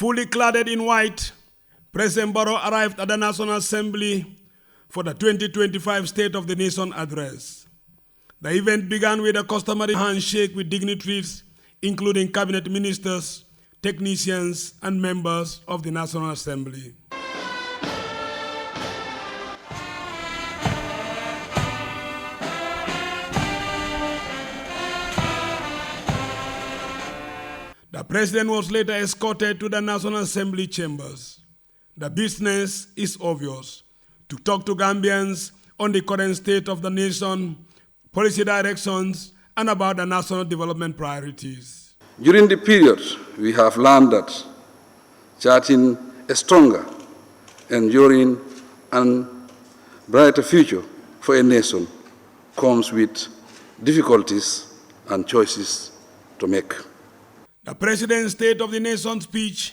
Fully clad in white, President Barrow arrived at the National Assembly for the 2025 State of the Nation address. The event began with a customary handshake with dignitaries, including cabinet ministers, technicians, and members of the National Assembly. The president was later escorted to the National Assembly chambers. The business is obvious: to talk to Gambians on the current state of the nation, policy directions, and about the national development priorities. During the period, we have learned that charting a stronger, enduring, and brighter future for a nation comes with difficulties and choices to make. The President's State of the Nation speech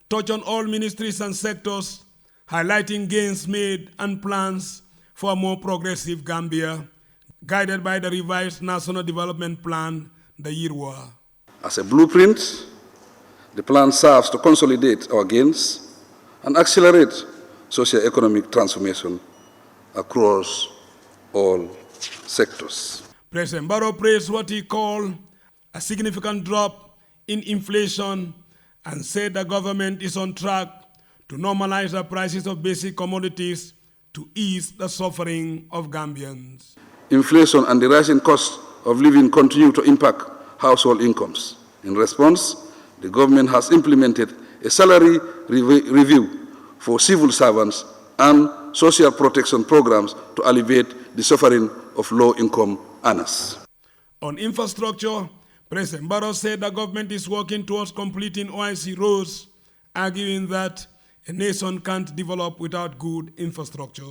touched on all ministries and sectors, highlighting gains made and plans for a more progressive Gambia, guided by the revised National Development Plan, the YIRIWA. As a blueprint, the plan serves to consolidate our gains and accelerate socio-economic transformation across all sectors. President Barrow praised what he called a significant drop in inflation and said the government is on track to normalize the prices of basic commodities to ease the suffering of Gambians. Inflation and the rising cost of living continue to impact household incomes. In response, the government has implemented a salary review for civil servants and social protection programs to alleviate the suffering of low-income earners. On infrastructure, President Barrow said the government is working towards completing OIC roads, arguing that a nation can't develop without good infrastructure.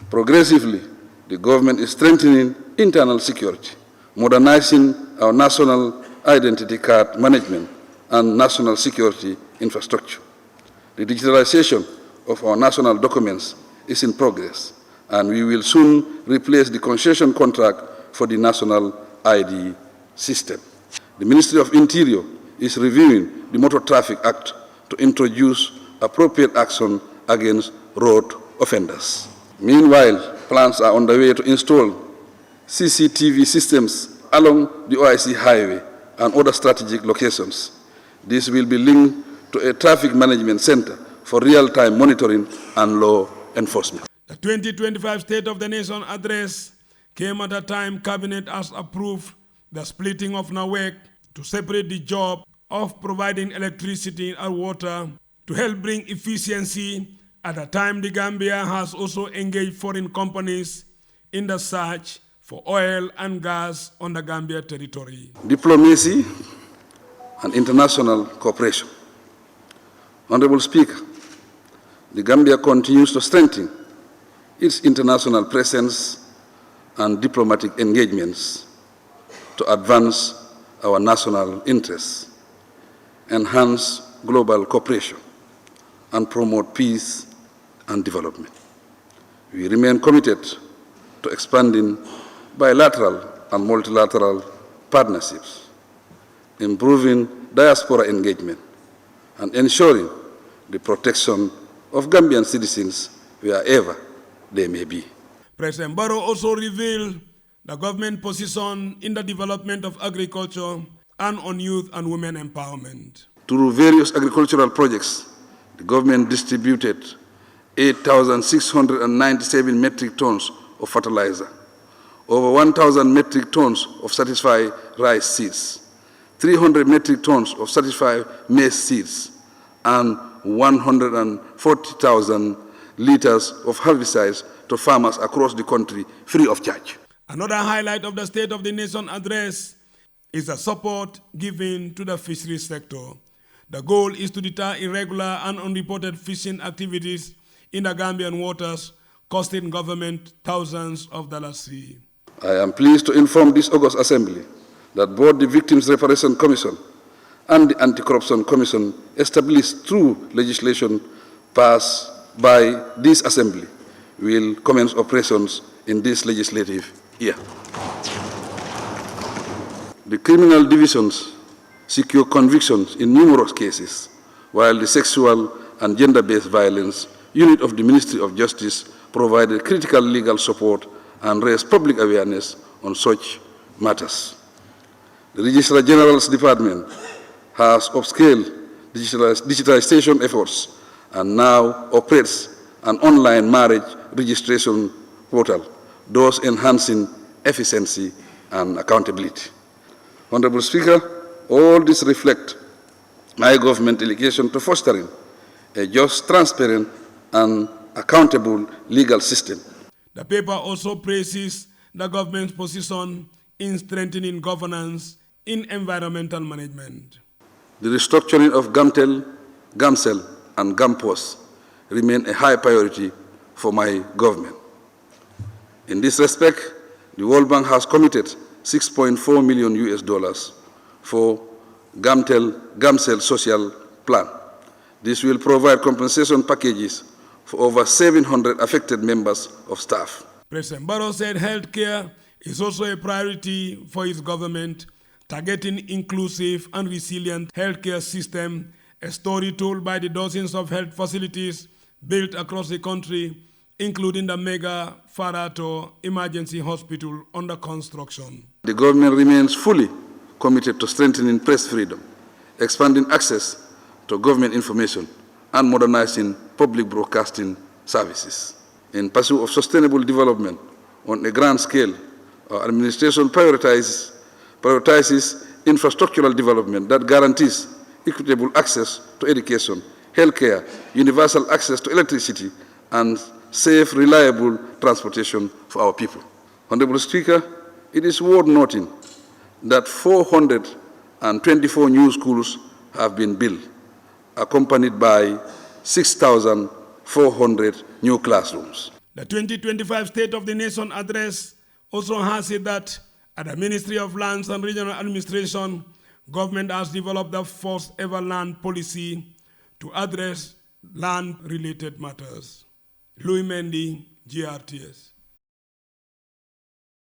Progressively, the government is strengthening internal security, modernizing our national identity card management and national security infrastructure. The digitalization of our national documents is in progress, and we will soon replace the concession contract for the national ID system. The Ministry of Interior is reviewing the Motor Traffic Act to introduce appropriate action against road offenders. Meanwhile, plans are underway to install CCTV systems along the OIC highway and other strategic locations. This will be linked to a traffic management center for real-time monitoring and law enforcement. The 2025 State of the Nation address came at a time Cabinet has approved the splitting of NAWEC to separate the job of providing electricity and water to help bring efficiency at a time the Gambia has also engaged foreign companies in the search for oil and gas on the Gambia territory. Diplomacy and international cooperation. Honorable Speaker, the Gambia continues to strengthen its international presence and diplomatic engagements to advance our national interests, enhance global cooperation, and promote peace and development. We remain committed to expanding bilateral and multilateral partnerships, improving diaspora engagement, and ensuring the protection of Gambian citizens wherever they may be. President Barrow also revealed the government position in the development of agriculture and on youth and women empowerment. Through various agricultural projects, the government distributed 8,697 metric tons of fertilizer, over 1,000 metric tons of certified rice seeds, 300 metric tons of certified maize seeds, and 140,000 liters of herbicides to farmers across the country free of charge. Another highlight of the State of the Nation address is the support given to the fisheries sector. The goal is to deter irregular and unreported fishing activities in the Gambian waters, costing government thousands of dollars. I am pleased to inform this August Assembly that both the Victims Reparation Commission and the Anti-Corruption Commission established through legislation passed by this Assembly will commence operations in this legislative year. The criminal divisions secure convictions in numerous cases, while the Sexual and Gender-Based Violence Unit of the Ministry of Justice provided critical legal support and raised public awareness on such matters. The Registrar General's Department has upscaled digitization efforts and now operates an online marriage registration portal, thus enhancing efficiency and accountability. Honorable Speaker, all this reflects my government dedication to fostering a just, transparent, and accountable legal system. The paper also praises the government's position in strengthening governance in environmental management. The restructuring of GAMTEL, GAMCEL, and GAMPOS remain a high priority for my government. In this respect, the World Bank has committed $6.4 million for GAMCEL social plan. This will provide compensation packages for over 700 affected members of staff. President Barrow said healthcare is also a priority for his government, targeting inclusive and resilient healthcare system, a story told by the dozens of health facilities built across the country, including the mega Farato Emergency Hospital under construction. The government remains fully committed to strengthening press freedom, expanding access to government information, and modernizing public broadcasting services. In pursuit of sustainable development on a grand scale, our administration prioritizes infrastructural development that guarantees equitable access to education, healthcare, universal access to electricity, and safe, reliable transportation for our people. Honorable Speaker, it is worth noting that 424 new schools have been built, accompanied by 6,400 new classrooms. The 2025 State of the Nation address also has said that at the Ministry of Lands and Regional Administration, government has developed the first ever land policy to address land-related matters. Louis Mendy, GRTS.